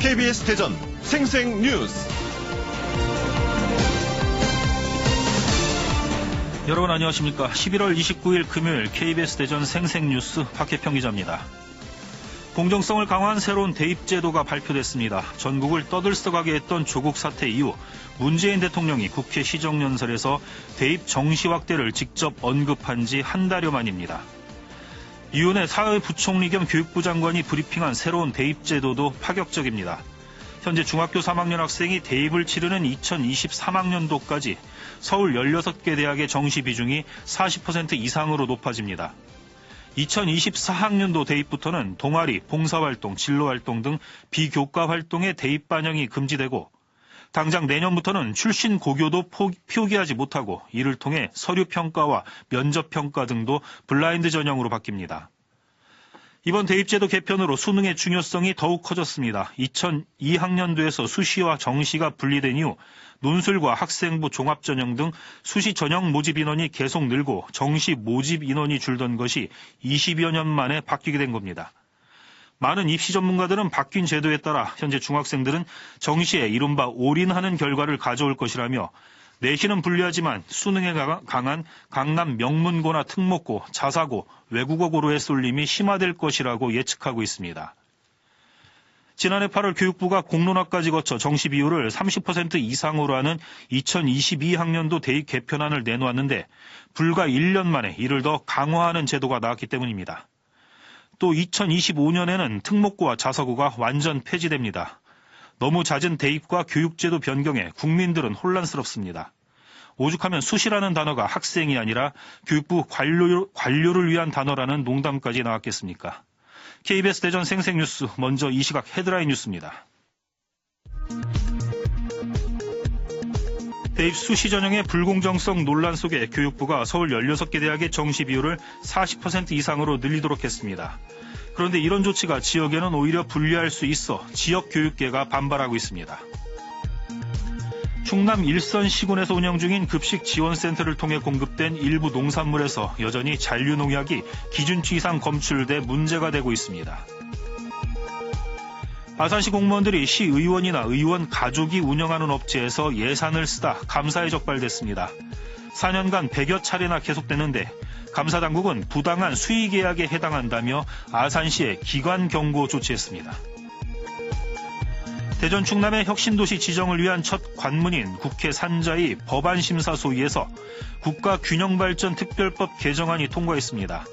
KBS 대전 생생뉴스. 여러분 안녕하십니까. 11월 29일 금요일 KBS 대전 생생뉴스 박혜평 기자입니다. 공정성을 강화한 새로운 대입제도가 발표됐습니다. 전국을 떠들썩하게 했던 조국 사태 이후 문재인 대통령이 국회 시정연설에서 대입 정시 확대를 직접 언급한 지 한 달여 만입니다. 이윤혜 사회부총리 겸 교육부 장관이 브리핑한 새로운 대입제도도 파격적입니다. 현재 중학교 3학년 학생이 대입을 치르는 2023학년도까지 서울 16개 대학의 정시 비중이 40% 이상으로 높아집니다. 2024학년도 대입부터는 동아리, 봉사활동, 진로활동 등 비교과 활동의 대입 반영이 금지되고 당장 내년부터는 출신 고교도 표기하지 못하고 이를 통해 서류평가와 면접평가 등도 블라인드 전형으로 바뀝니다. 이번 대입제도 개편으로 수능의 중요성이 더욱 커졌습니다. 2002학년도에서 수시와 정시가 분리된 이후 논술과 학생부 종합전형 등 수시 전형 모집 인원이 계속 늘고 정시 모집 인원이 줄던 것이 20여 년 만에 바뀌게 된 겁니다. 많은 입시 전문가들은 바뀐 제도에 따라 현재 중학생들은 정시에 이른바 올인하는 결과를 가져올 것이라며 내신은 불리하지만 수능에 강한 강남 명문고나 특목고, 자사고, 외국어고로의 쏠림이 심화될 것이라고 예측하고 있습니다. 지난해 8월 교육부가 공론화까지 거쳐 정시 비율을 30% 이상으로 하는 2022학년도 대입 개편안을 내놓았는데 불과 1년 만에 이를 더 강화하는 제도가 나왔기 때문입니다. 또 2025년에는 특목고와 자사고가 완전 폐지됩니다. 너무 잦은 대입과 교육제도 변경에 국민들은 혼란스럽습니다. 오죽하면 수시라는 단어가 학생이 아니라 교육부 관료를 위한 단어라는 농담까지 나왔겠습니까? KBS 대전 생생뉴스, 먼저 이 시각 헤드라인 뉴스입니다. 대입 수시 전형의 불공정성 논란 속에 교육부가 서울 16개 대학의 정시 비율을 40% 이상으로 늘리도록 했습니다. 그런데 이런 조치가 지역에는 오히려 불리할 수 있어 지역 교육계가 반발하고 있습니다. 충남 일선 시군에서 운영 중인 급식 지원센터를 통해 공급된 일부 농산물에서 여전히 잔류농약이 기준치 이상 검출돼 문제가 되고 있습니다. 아산시 공무원들이 시의원이나 의원 가족이 운영하는 업체에서 예산을 쓰다 감사에 적발됐습니다. 4년간 100여 차례나 계속되는데 감사당국은 부당한 수의계약에 해당한다며 아산시에 기관 경고 조치했습니다. 대전 충남의 혁신도시 지정을 위한 첫 관문인 국회 산자위 법안심사소위에서 국가균형발전특별법 개정안이 통과했습니다.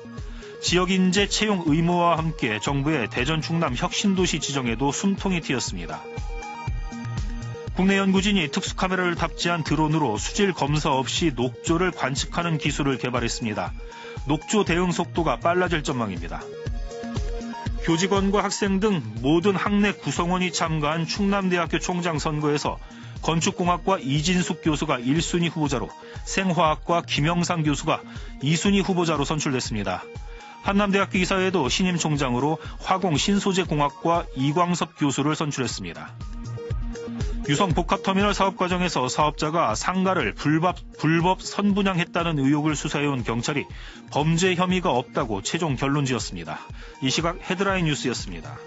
지역인재 채용 의무화와 함께 정부의 대전 충남 혁신도시 지정에도 숨통이 트였습니다. 국내 연구진이 특수카메라를 탑재한 드론으로 수질 검사 없이 녹조를 관측하는 기술을 개발했습니다. 녹조 대응 속도가 빨라질 전망입니다. 교직원과 학생 등 모든 학내 구성원이 참가한 충남대학교 총장 선거에서 건축공학과 이진숙 교수가 1순위 후보자로 생화학과 김영상 교수가 2순위 후보자로 선출됐습니다. 한남대학교 이사회도 신임 총장으로 화공 신소재공학과 이광섭 교수를 선출했습니다. 유성 복합터미널 사업 과정에서 사업자가 상가를 불법 선분양했다는 의혹을 수사해온 경찰이 범죄 혐의가 없다고 최종 결론 지었습니다. 이 시각 헤드라인 뉴스였습니다.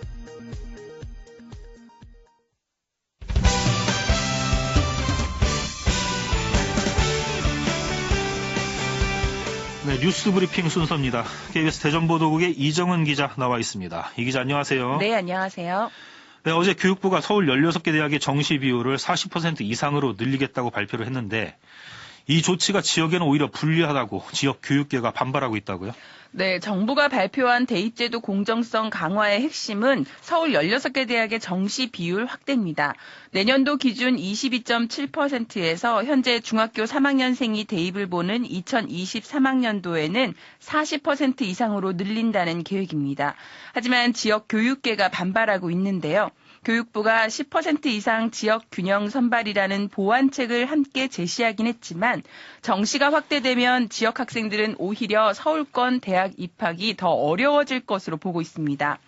네, 뉴스 브리핑 순서입니다. KBS 대전보도국의 이정은 기자 나와 있습니다. 이 기자 안녕하세요. 네, 안녕하세요. 네, 어제 교육부가 서울 16개 대학의 정시 비율을 40% 이상으로 늘리겠다고 발표를 했는데 이 조치가 지역에는 오히려 불리하다고 지역 교육계가 반발하고 있다고요? 네, 정부가 발표한 대입제도 공정성 강화의 핵심은 서울 16개 대학의 정시 비율 확대입니다. 내년도 기준 22.7%에서 현재 중학교 3학년생이 대입을 보는 2023학년도에는 40% 이상으로 늘린다는 계획입니다. 하지만 지역 교육계가 반발하고 있는데요. 교육부가 10% 이상 지역 균형 선발이라는 보완책을 함께 제시하긴 했지만 정시가 확대되면 지역 학생들은 오히려 서울권 대학 입학이 더 어려워질 것으로 보고 있습니다.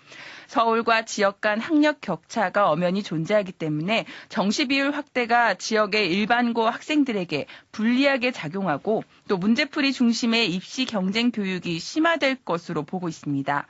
서울과 지역 간 학력 격차가 엄연히 존재하기 때문에 정시 비율 확대가 지역의 일반고 학생들에게 불리하게 작용하고 또 문제풀이 중심의 입시 경쟁 교육이 심화될 것으로 보고 있습니다.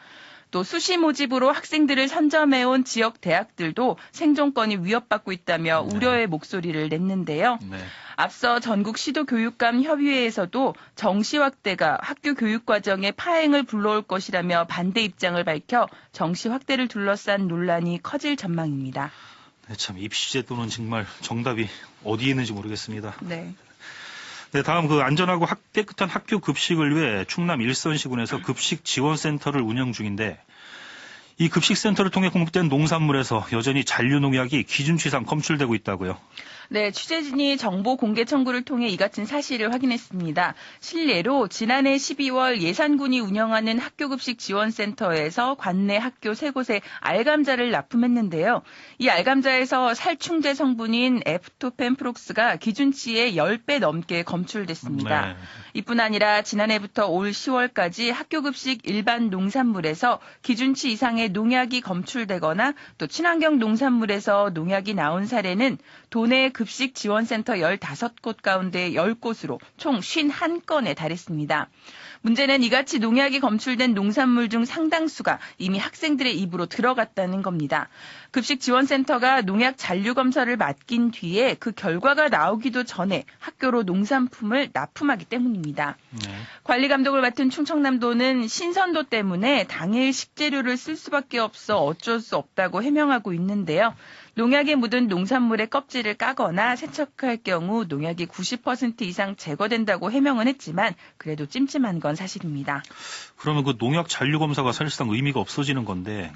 또 수시 모집으로 학생들을 선점해온 지역 대학들도 생존권이 위협받고 있다며 우려의 목소리를 냈는데요. 네. 앞서 전국 시도교육감 협의회에서도 정시 확대가 학교 교육 과정에 파행을 불러올 것이라며 반대 입장을 밝혀 정시 확대를 둘러싼 논란이 커질 전망입니다. 네, 참 입시제도는 정말 정답이 어디에 있는지 모르겠습니다. 네. 네, 다음 안전하고 깨끗한 학교 급식을 위해 충남 일선시군에서 급식 지원센터를 운영 중인데 이 급식센터를 통해 공급된 농산물에서 여전히 잔류농약이 기준치상 검출되고 있다고요. 네, 취재진이 정보 공개 청구를 통해 이 같은 사실을 확인했습니다. 실례로 지난해 12월 예산군이 운영하는 학교급식 지원센터에서 관내 학교 3곳에 알감자를 납품했는데요. 이 알감자에서 살충제 성분인 에프토펜프록스가 기준치의 10배 넘게 검출됐습니다. 네. 이뿐 아니라 지난해부터 올 10월까지 학교급식 일반 농산물에서 기준치 이상의 농약이 검출되거나 또 친환경 농산물에서 농약이 나온 사례는 도내 급식 지원센터 15곳 가운데 10곳으로 총 51건에 달했습니다. 문제는 이같이 농약이 검출된 농산물 중 상당수가 이미 학생들의 입으로 들어갔다는 겁니다. 급식지원센터가 농약 잔류 검사를 맡긴 뒤에 그 결과가 나오기도 전에 학교로 농산품을 납품하기 때문입니다. 네. 관리 감독을 맡은 충청남도는 신선도 때문에 당일 식재료를 쓸 수밖에 없어 어쩔 수 없다고 해명하고 있는데요. 농약에 묻은 농산물의 껍질을 까거나 세척할 경우 농약이 90% 이상 제거된다고 해명은 했지만 그래도 찜찜한 건 사실입니다. 그러면 농약 잔류 검사가 사실상 의미가 없어지는 건데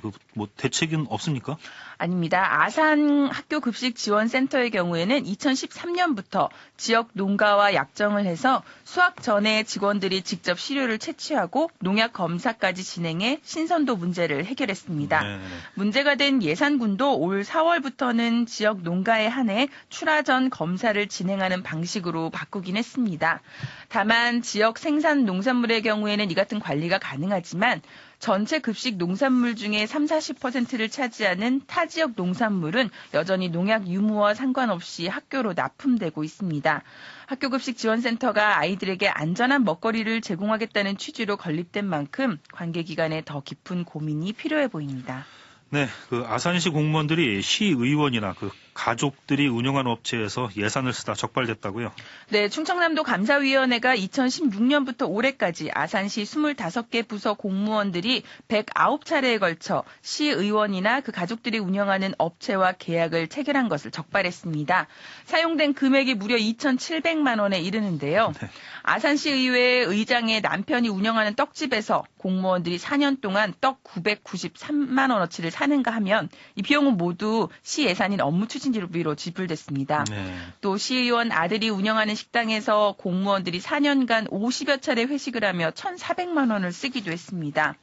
대책은 없습니까? 아닙니다. 아산 학교급식지원센터의 경우에는 2013년부터 지역 농가와 약정을 해서 수학 전에 직원들이 직접 시료를 채취하고 농약 검사까지 진행해 신선도 문제를 해결했습니다. 네. 문제가 된 예산군도 올 4월부터는 지역 농가에 한해 출하 전 검사를 진행하는 방식으로 바꾸긴 했습니다. 다만 지역 생산 농산물의 경우에는 이 같은 관리가 가능하지만 전체 급식 농산물 중에 30-40%를 차지하는 타 지역 농산물은 여전히 농약 유무와 상관없이 학교로 납품되고 있습니다. 학교급식지원센터가 아이들에게 안전한 먹거리를 제공하겠다는 취지로 건립된 만큼 관계기관에 더 깊은 고민이 필요해 보입니다. 네, 아산시 공무원들이 시의원이나 가족들이 운영하는 업체에서 예산을 쓰다 적발됐다고요? 네, 충청남도 감사위원회가 2016년부터 올해까지 아산시 25개 부서 공무원들이 109차례에 걸쳐 시의원이나 그 가족들이 운영하는 업체와 계약을 체결한 것을 적발했습니다. 사용된 금액이 무려 2,700만 원에 이르는데요. 네. 아산시의회 의장의 남편이 운영하는 떡집에서 공무원들이 4년 동안 떡 993만 원어치를 사는가 하면 이 비용은 모두 시 예산인 업무 추진비로 지불됐습니다. 네. 또 시의원 아들이 운영하는 식당에서 공무원들이 4년간 50여 차례 회식을 하며 1,400만 원을 쓰기도 했습니다.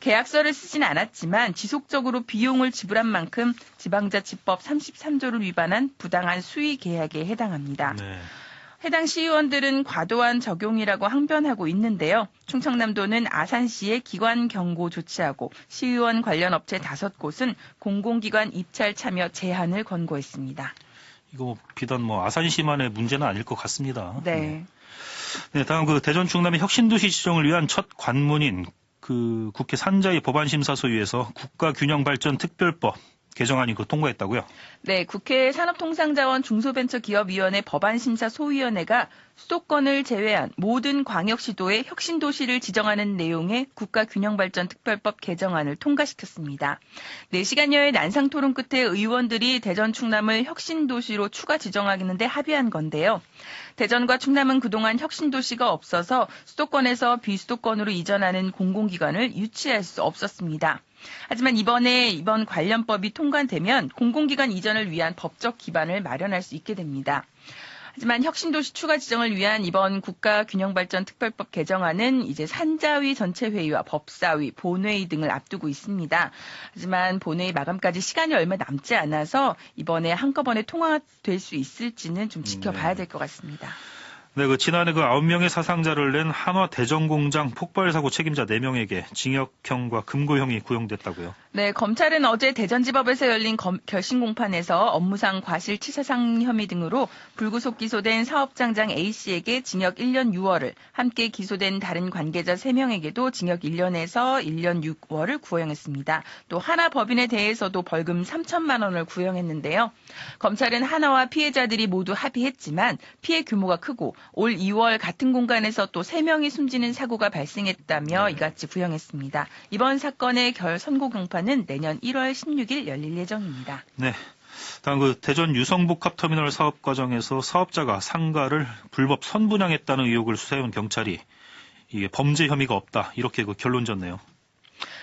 계약서를 쓰진 않았지만 지속적으로 비용을 지불한 만큼 지방자치법 33조를 위반한 부당한 수의 계약에 해당합니다. 네. 해당 시의원들은 과도한 적용이라고 항변하고 있는데요. 충청남도는 아산시에 기관 경고 조치하고 시의원 관련 업체 5곳은 공공기관 입찰 참여 제한을 권고했습니다. 이거 비단 아산시만의 문제는 아닐 것 같습니다. 네. 네, 다음 대전 충남의 혁신도시 지정을 위한 첫 관문인 국회 산자위 법안심사소위에서 국가균형발전특별법 개정안이 통과했다고요? 네, 국회 산업통상자원 중소벤처기업위원회 법안심사소위원회가 수도권을 제외한 모든 광역시도에 혁신도시를 지정하는 내용의 국가균형발전특별법 개정안을 통과시켰습니다. 4시간여의 난상토론 끝에 의원들이 대전 충남을 혁신도시로 추가 지정하겠는데 합의한 건데요. 대전과 충남은 그동안 혁신도시가 없어서 수도권에서 비수도권으로 이전하는 공공기관을 유치할 수 없었습니다. 하지만 이번 관련법이 통과되면 공공기관 이전을 위한 법적 기반을 마련할 수 있게 됩니다. 하지만 혁신도시 추가 지정을 위한 이번 국가균형발전특별법 개정안은 이제 산자위 전체회의와 법사위, 본회의 등을 앞두고 있습니다. 하지만 본회의 마감까지 시간이 얼마 남지 않아서 이번에 한꺼번에 통과될 수 있을지는 좀 지켜봐야 될 것 같습니다. 네, 지난해 9명의 사상자를 낸 한화 대전공장 폭발 사고 책임자 4명에게 징역형과 금고형이 구형됐다고요. 네, 검찰은 어제 대전지법에서 열린 결심 공판에서 업무상 과실치사상 혐의 등으로 불구속 기소된 사업장장 A씨에게 징역 1년 6월을, 함께 기소된 다른 관계자 3명에게도 징역 1년에서 1년 6월을 구형했습니다. 또 하나 법인에 대해서도 벌금 3천만 원을 구형했는데요. 검찰은 하나와 피해자들이 모두 합의했지만 피해 규모가 크고 올 2월 같은 공간에서 또 3명이 숨지는 사고가 발생했다며 이같이 구형했습니다. 이번 사건의 선고 공판은 내년 1월 16일 열릴 예정입니다. 네. 다음 대전 유성복합터미널 사업 과정에서 사업자가 상가를 불법 선분양했다는 의혹을 수사해온 경찰이 이게 범죄 혐의가 없다 이렇게 결론졌네요.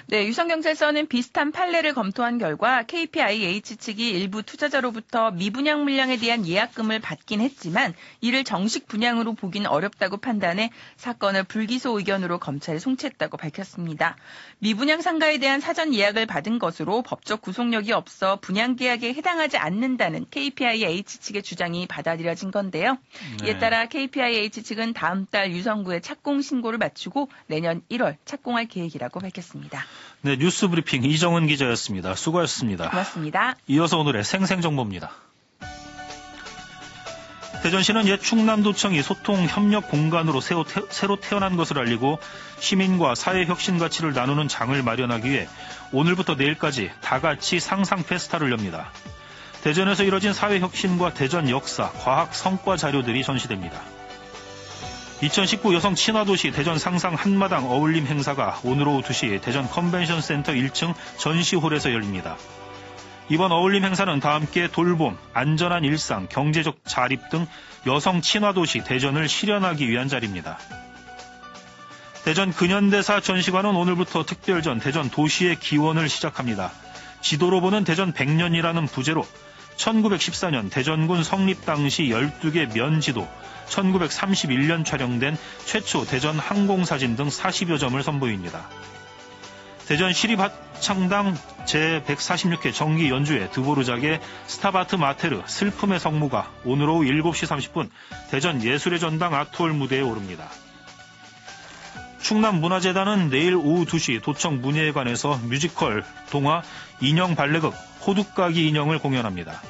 네, 유성경찰서는 비슷한 판례를 검토한 결과 KPIH 측이 일부 투자자로부터 미분양 물량에 대한 예약금을 받긴 했지만 이를 정식 분양으로 보긴 어렵다고 판단해 사건을 불기소 의견으로 검찰에 송치했다고 밝혔습니다. 미분양 상가에 대한 사전 예약을 받은 것으로 법적 구속력이 없어 분양 계약에 해당하지 않는다는 KPIH 측의 주장이 받아들여진 건데요. 이에 따라 KPIH 측은 다음 달 유성구에 착공 신고를 마치고 내년 1월 착공할 계획이라고 밝혔습니다. 네, 뉴스 브리핑 이정은 기자였습니다. 수고하셨습니다. 고맙습니다. 이어서 오늘의 생생정보입니다. 대전시는 옛 충남도청이 소통 협력 공간으로 새로 태어난 것을 알리고 시민과 사회 혁신 가치를 나누는 장을 마련하기 위해 오늘부터 내일까지 다같이 상상 페스타를 엽니다. 대전에서 이뤄진 사회 혁신과 대전 역사, 과학 성과 자료들이 전시됩니다. 2019 여성 친화도시 대전 상상 한마당 어울림 행사가 오늘 오후 2시 대전 컨벤션센터 1층 전시홀에서 열립니다. 이번 어울림 행사는 다 함께 돌봄, 안전한 일상, 경제적 자립 등 여성 친화도시 대전을 실현하기 위한 자리입니다. 대전 근현대사 전시관은 오늘부터 특별전 대전 도시의 기원을 시작합니다. 지도로 보는 대전 100년이라는 부제로 1914년 대전군 성립 당시 12개 면지도, 1931년 촬영된 최초 대전 항공사진 등 40여 점을 선보입니다. 대전 시립합창당 제146회 정기 연주회 드보르작의 스타바트 마테르 슬픔의 성무가 오늘 오후 7시 30분 대전 예술의 전당 아트홀 무대에 오릅니다. 충남문화재단은 내일 오후 2시 도청 문예회관에서 뮤지컬, 동화, 인형 발레극, 호두까기 인형을 공연합니다.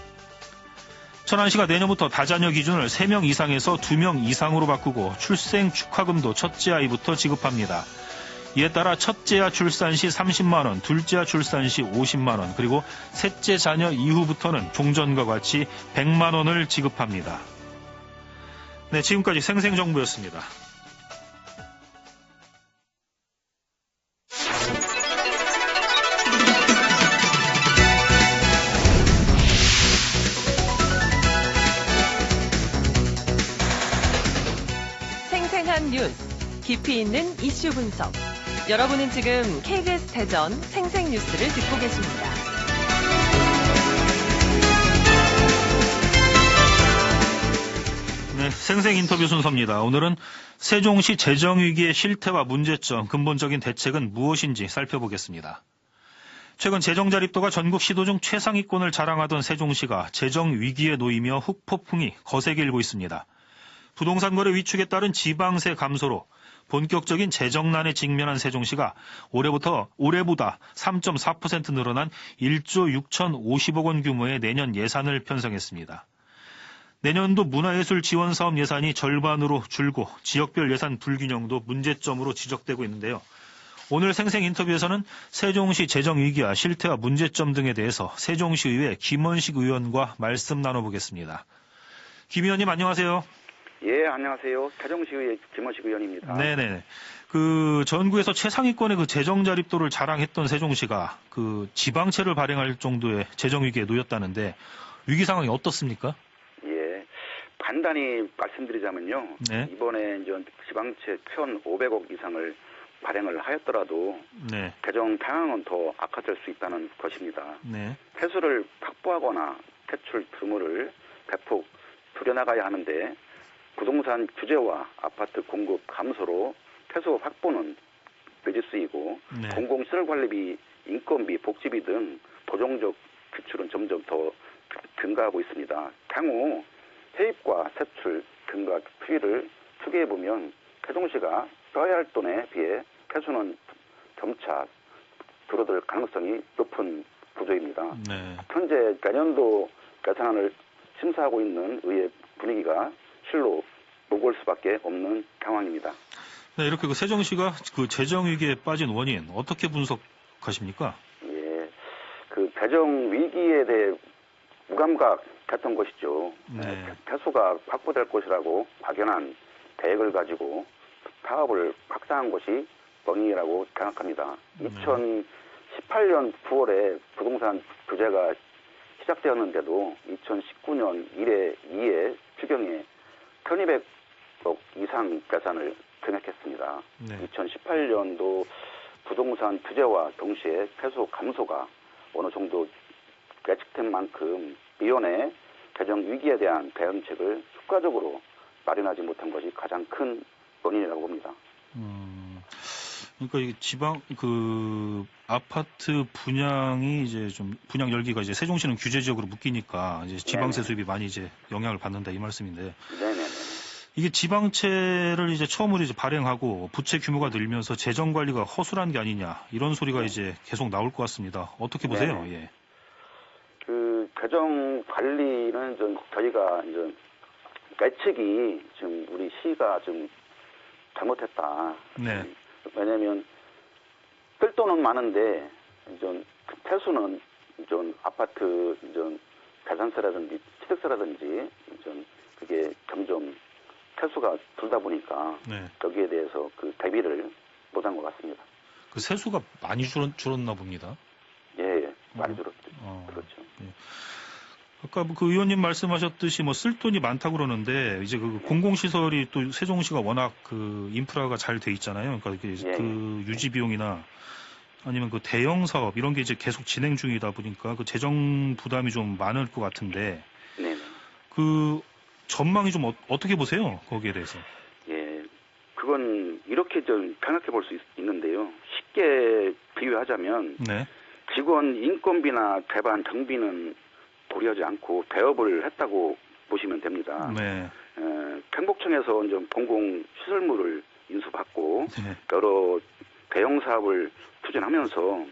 천안시가 내년부터 다자녀 기준을 3명 이상에서 2명 이상으로 바꾸고 출생 축하금도 첫째 아이부터 지급합니다. 이에 따라 첫째아 출산 시 30만 원, 둘째아 출산 시 50만 원, 그리고 셋째 자녀 이후부터는 종전과 같이 100만 원을 지급합니다. 네, 지금까지 생생정보였습니다. 뉴스, 깊이 있는 이슈 분석. 여러분은 지금 KBS 대전 생생뉴스를 듣고 계십니다. 네, 생생 인터뷰 순서입니다. 오늘은 세종시 재정위기의 실태와 문제점, 근본적인 대책은 무엇인지 살펴보겠습니다. 최근 재정자립도가 전국 시도 중 최상위권을 자랑하던 세종시가 재정위기에 놓이며 후폭풍이 거세게 일고 있습니다. 부동산 거래 위축에 따른 지방세 감소로 본격적인 재정난에 직면한 세종시가 올해보다 3.4% 늘어난 1조 6,050억 원 규모의 내년 예산을 편성했습니다. 내년도 문화예술 지원 사업 예산이 절반으로 줄고 지역별 예산 불균형도 문제점으로 지적되고 있는데요. 오늘 생생 인터뷰에서는 세종시 재정위기와 실태와 문제점 등에 대해서 세종시의회 김원식 의원과 말씀 나눠보겠습니다. 김 의원님 안녕하세요. 예, 안녕하세요. 세종시의회 김원식 의원입니다. 네네. 전국에서 최상위권의 재정 자립도를 자랑했던 세종시가 지방채를 발행할 정도의 재정 위기에 놓였다는데 위기 상황이 어떻습니까? 예, 간단히 말씀드리자면요. 네. 이번에 이제 지방채 1,500억 이상을 발행을 하였더라도 네. 재정 상황은 더 악화될 수 있다는 것입니다. 네. 세수를 확보하거나 대출 드물을 대폭 줄여나가야 하는데 부동산 규제와 아파트 공급 감소로 태수 확보는 늦어쓰이고 네. 공공시설관리비, 인건비, 복지비 등 도정적 지출은 점점 더 증가하고 있습니다. 향후 세입과 세출 근과 추이를 추계해 보면 세종시가 써야 할 돈에 비해 세수는 점차 줄어들 가능성이 높은 구조입니다. 네. 현재 내년도 예산안을 심사하고 있는 의회 분위기가 실로 무거울 수밖에 없는 상황입니다. 네, 이렇게 그 세종시가 그 재정 위기에 빠진 원인 어떻게 분석하십니까? 예, 그 재정 위기에 대해 무감각했던 것이죠. 네. 태수가 확보될 것이라고 막연한 계획을 가지고 사업을 확장한 것이 원인이라고 생각합니다. 2018년 9월에 부동산 규제가 시작되었는데도 2019년 1회 2회 추경에 1200억 이상 예산을 증액했습니다. 네. 2018년도 부동산 규제와 동시에 세수 감소가 어느 정도 예측된 만큼 이번에 재정 위기에 대한 대응책을 효과적으로 마련하지 못한 것이 가장 큰 원인이라고 봅니다. 그러니까 이 지방 그 아파트 분양이 이제 좀 분양 열기가 이제 세종시는 규제 지역으로 묶이니까 이제 지방세 수입이 많이 이제 영향을 받는다 이 말씀인데. 네네. 이게 지방채를 이제 처음으로 이제 발행하고 부채 규모가 늘면서 재정 관리가 허술한 게 아니냐 이런 소리가 이제 계속 나올 것 같습니다. 어떻게 보세요? 예. 그 재정 관리는 좀 저희가 이제 예측이 지금 우리 시가 좀 잘못했다. 네. 왜냐하면 쓸 돈은 많은데 좀 태수는 좀 아파트 좀 재산세라든지 취득세라든지 좀 그게 점점 세수가 줄다 보니까 네. 여기에 대해서 그 대비를 못한 것 같습니다. 그 세수가 많이 줄었나 봅니다. 예, 많이 줄었죠. 그렇죠. 예. 아까 그 의원님 말씀하셨듯이 뭐 쓸 돈이 많다고 그러는데 이제 그 공공시설이 또 세종시가 워낙 그 인프라가 잘 돼 있잖아요. 그러니까 그 유지 비용이나 아니면 그 대형 사업 이런 게 이제 계속 진행 중이다 보니까 그 재정 부담이 좀 많을 것 같은데. 네. 그 전망이 좀 어떻게 보세요? 거기에 대해서. 예, 그건 이렇게 좀 생각해 볼 수 있는데요. 쉽게 비유하자면 네. 직원 인건비나 대반 정비는 고려하지 않고 대업을 했다고 보시면 됩니다. 네. 행복청에서 좀 공공 시설물을 인수받고 네. 여러 대형 사업을 추진하면서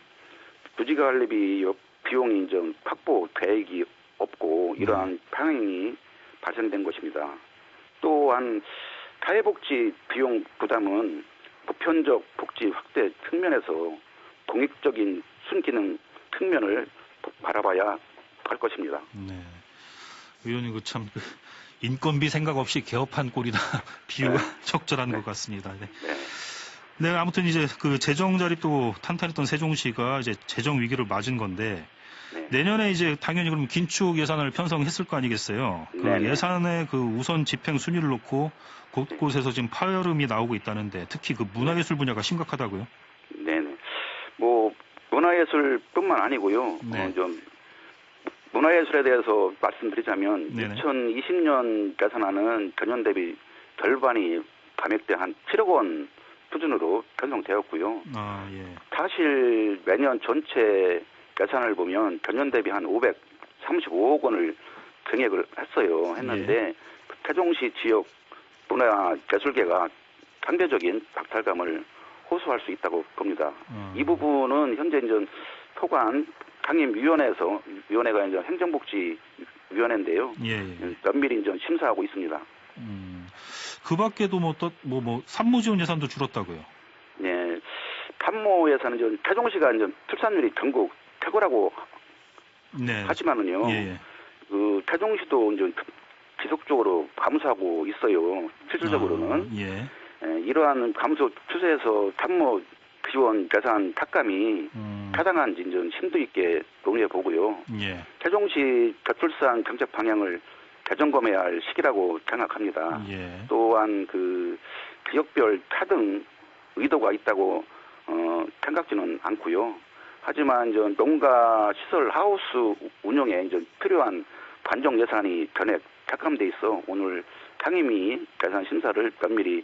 부지관리비 비용이 좀 확보 계획이 없고 이러한 방향이 발생된 것입니다. 또한 사회복지 비용 부담은 보편적 복지 확대 측면에서 공익적인 순기능 측면을 바라봐야 할 것입니다. 네. 의원님 그 참 인건비 생각 없이 개업한 꼴이다. 비유가 적절한 것 같습니다. 네. 네, 아무튼 이제 그 재정 자립도 탄탄했던 세종시가 이제 재정 위기를 맞은 건데 내년에 이제 당연히 그럼 긴축 예산을 편성했을 거 아니겠어요? 그 예산의 그 우선 집행 순위를 놓고 곳곳에서 지금 파열음이 나오고 있다는데 특히 그 문화예술 분야가 심각하다고요? 네네. 뭐 문화예술뿐만 아니고요. 네. 좀 문화예술에 대해서 말씀드리자면 2020년 예산안은 전년 대비 절반이 감액돼 한 7억 원 수준으로 편성되었고요. 예. 사실 매년 전체 예산을 보면 전년 대비 한 535억 원을 증액을 했는데 세종시 지역 문화예술계가 상대적인 박탈감을 호소할 수 있다고 봅니다. 이 부분은 현재 이제 토관 상임위원회가 이제 행정복지위원회인데요. 면밀히 이제 심사하고 있습니다. 그 밖에도 산모 지원 예산도 줄었다고요? 네. 산모 예산은 이제 세종시가 이제 출산율이 전국 최고라고 하지만은요. 그 세종시도 이제 지속적으로 감소하고 있어요. 실질적으로는. 이러한 감소 추세에서 산모 지원 예산 삭감이 타당한지 좀 심도 있게 논의해 보고요. 세종시 저출산 정책 방향을 재점검해야 할 시기라고 생각합니다. 또한 그 지역별 차등 의도가 있다고 생각지는 않고요. 하지만 저 농가 시설 하우스 운영에 이제 필요한 관정 예산이 전액 삭감돼 있어 오늘 상임위 예산 심사를 면밀히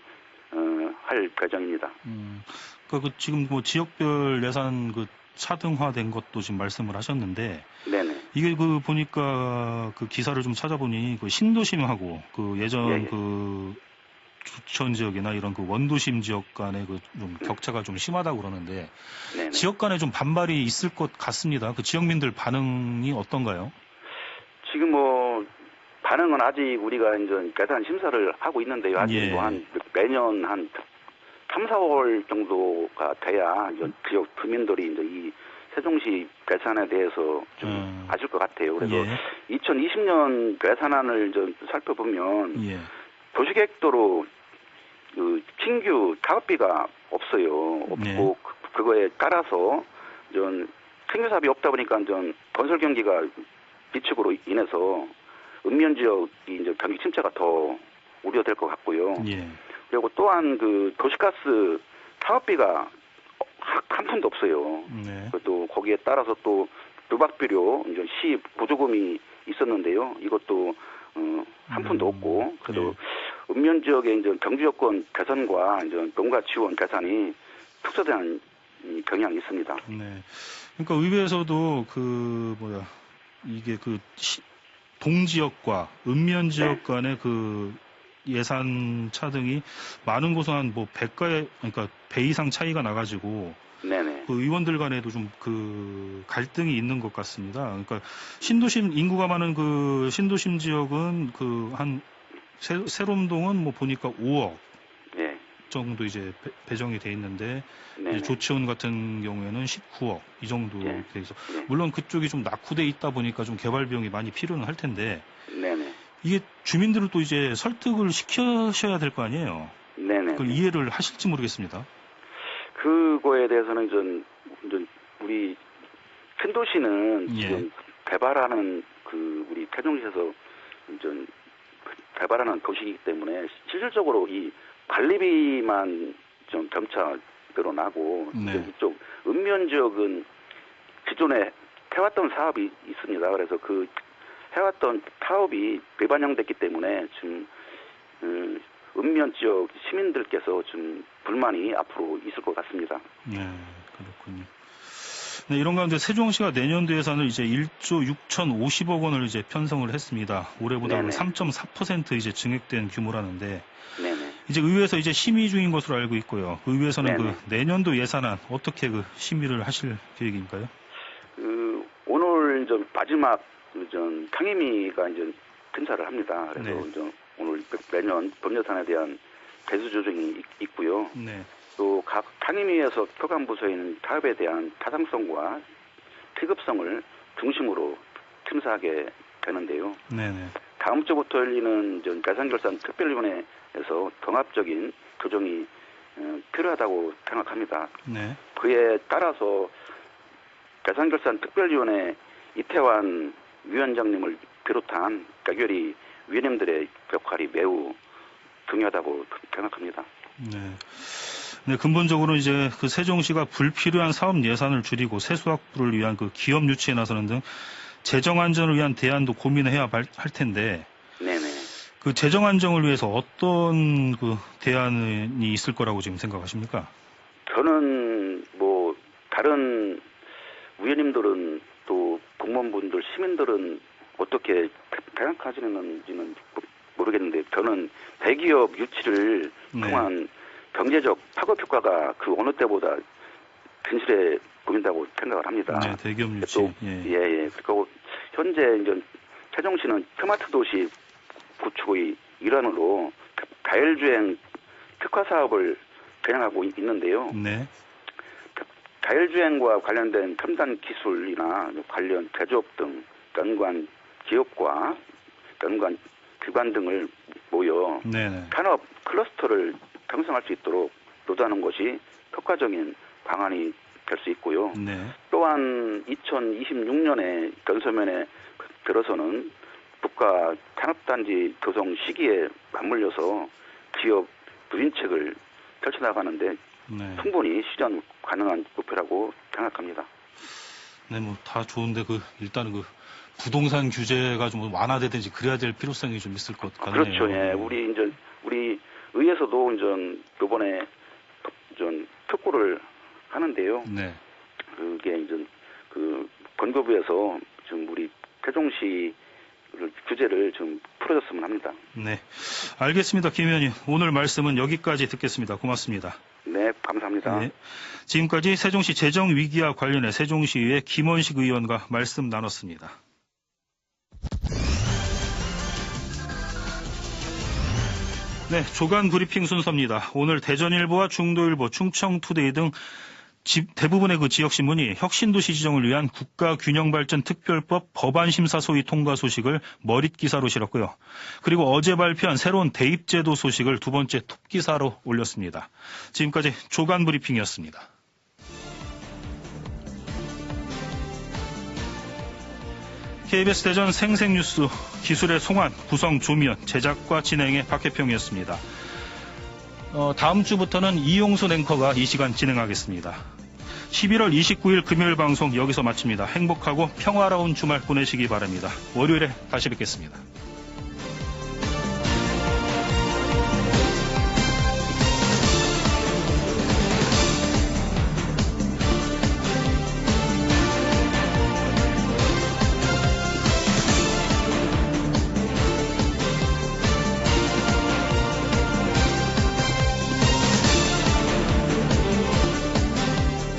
할 예정입니다. 그 지금 뭐 지역별 예산 그 차등화된 것도 지금 말씀을 하셨는데, 이게 그 보니까 그 기사를 좀 찾아보니 그 신도심하고 그 예전 예, 예. 그 주천 지역이나 이런 그 원도심 지역 간의 그 좀 격차가 좀 심하다고 그러는데 네네. 지역 간에 좀 반발이 있을 것 같습니다. 그 지역민들 반응이 어떤가요? 지금 뭐 반응은 아직 우리가 이제 계산 심사를 하고 있는데요. 아직 예. 한 매년 한 3, 4월 정도가 돼야 이제 지역 주민들이 이제 이 세종시 계산에 대해서 좀 아실 것 같아요. 그래서 예. 2020년 계산안을 좀 살펴보면 예. 도시계획도로 그 신규 사업비가 없어요. 없고 네. 그거에 따라서 전 신규 사업이 없다 보니까 전 건설 경기가 비축으로 인해서 읍면 지역이 이제 경기 침체가 더 우려될 것 같고요. 예. 그리고 또한 그 도시가스 사업비가 한 푼도 없어요. 네. 또 거기에 따라서 또 누박비료 이제 시 보조금이 있었는데요. 이것도 한 푼도 없고 그래도 읍면 지역의 이제 경주 여건 개선과 이제 농가 지원 개선이 특수된 경향이 있습니다. 네. 그러니까 의회에서도 이게 그 동지역과 읍면 지역 간의 그 예산 차등이 많은 곳은 한 뭐 100가에 그러니까 배 이상 차이가 나가지고 네네. 그 의원들 간에도 좀 그 갈등이 있는 것 같습니다. 그러니까 신도심 인구가 많은 그 신도심 지역은 그 한 세롬동은 뭐 보니까 5억 네. 정도 이제 배정이 돼 있는데 네네. 이제 조치원 같은 경우에는 19억 이 정도 네. 돼 있어. 네. 물론 그쪽이 좀 낙후돼 있다 보니까 좀 개발 비용이 많이 필요는 할 텐데 네네. 이게 주민들을 또 이제 설득을 시켜셔야 될 거 아니에요. 네네. 그걸 이해를 하실지 모르겠습니다. 그거에 대해서는 좀 우리 큰 도시는 예. 지금 개발하는 그 우리 태종시에서 좀 개발하는 도시이기 때문에 실질적으로 이 관리비만 좀 점차 늘어나고 네. 이쪽 읍면 지역은 기존에 해왔던 사업이 있습니다. 그래서 그 해왔던 사업이 배반영됐기 때문에 지금 읍면 지역 시민들께서 좀 불만이 앞으로 있을 것 같습니다. 네, 그렇군요. 네, 이런 가운데 세종시가 내년도 예산을 이제 1조 6,050억 원을 이제 편성을 했습니다. 올해보다 3.4% 이제 증액된 규모라는데, 네네. 이제 의회에서 이제 심의 중인 것으로 알고 있고요. 그 의회에서는 네네. 그 내년도 예산안 어떻게 그 심의를 하실 계획인가요? 오늘 좀 마지막 상임위가 이제 심사를 합니다. 그래서 네. 이제 오늘 매년 법예산에 대한 개수 조정이 있고요. 네. 또 각 상임위에서 교관부서에 있는 타협에 대한 타당성과 시급성을 중심으로 심사하게 되는데요. 네네. 다음 주부터 열리는 예산결산 특별위원회에서 종합적인 조정이 필요하다고 생각합니다. 네. 그에 따라서 예산결산 특별위원회 이태환 위원장님을 비롯한 가결이 위원님들의 역할이 매우 중요하다고 생각합니다. 네. 네, 근본적으로 이제 그 세종시가 불필요한 사업 예산을 줄이고 세수 확보를 위한 그 기업 유치에 나서는 등 재정 안정을 위한 대안도 고민해야 할 텐데. 네네. 그 재정 안정을 위해서 어떤 그 대안이 있을 거라고 지금 생각하십니까? 저는 뭐 다른 위원님들은 또 공무원분들 시민들은 어떻게 생각하시는지는 모르겠는데 저는 대기업 유치를 통한 경제적 파급 효과가 그 어느 때보다 근실해 보인다고 생각을 합니다. 네, 대기업 유치. 또, 예. 그리고 현재 이제 세종시는 스마트 도시 구축의 일환으로 다혈주행 특화 사업을 진행하고 있는데요. 네. 다혈주행과 관련된 첨단 기술이나 관련 제조업 등 연관 기업과 연관 기관 등을 모여 산업 클러스터를 형성할 수 있도록 노조하는 것이 효과적인 방안이 될 수 있고요. 네. 또한 2026년에 건설면에 들어서는 국가 산업단지 조성 시기에 맞물려서 기업 누진책을 펼쳐나가는데 충분히 실현 가능한 목표라고 생각합니다. 네, 뭐 다 좋은데 일단은 부동산 규제가 좀 완화되든지 그래야 될 필요성이 좀 있을 것 같네요. 그렇죠. 예. 우리 의회에서도 이번에 특구를 하는데요. 네. 그게 그 건교부에서 지금 우리 세종시 규제를 좀 풀어줬으면 합니다. 네, 알겠습니다. 김 의원님, 오늘 말씀은 여기까지 듣겠습니다. 고맙습니다. 네, 감사합니다. 네, 지금까지 세종시 재정위기와 관련해 세종시의회 김원식 의원과 말씀 나눴습니다. 네, 조간 브리핑 순서입니다. 오늘 대전일보와 중도일보, 충청투데이 등 대부분의 그 지역신문이 혁신도시 지정을 위한 국가균형발전특별법 법안심사 소위 통과 소식을 머릿 기사로 실었고요. 그리고 어제 발표한 새로운 대입제도 소식을 두 번째 톱기사로 올렸습니다. 지금까지 조간 브리핑이었습니다. KBS 대전 생생뉴스 기술의 송환, 구성 조미연, 제작과 진행의 박혜평이었습니다. 다음 주부터는 이용순 앵커가 이 시간 진행하겠습니다. 11월 29일 금요일 방송 여기서 마칩니다. 행복하고 평화로운 주말 보내시기 바랍니다. 월요일에 다시 뵙겠습니다.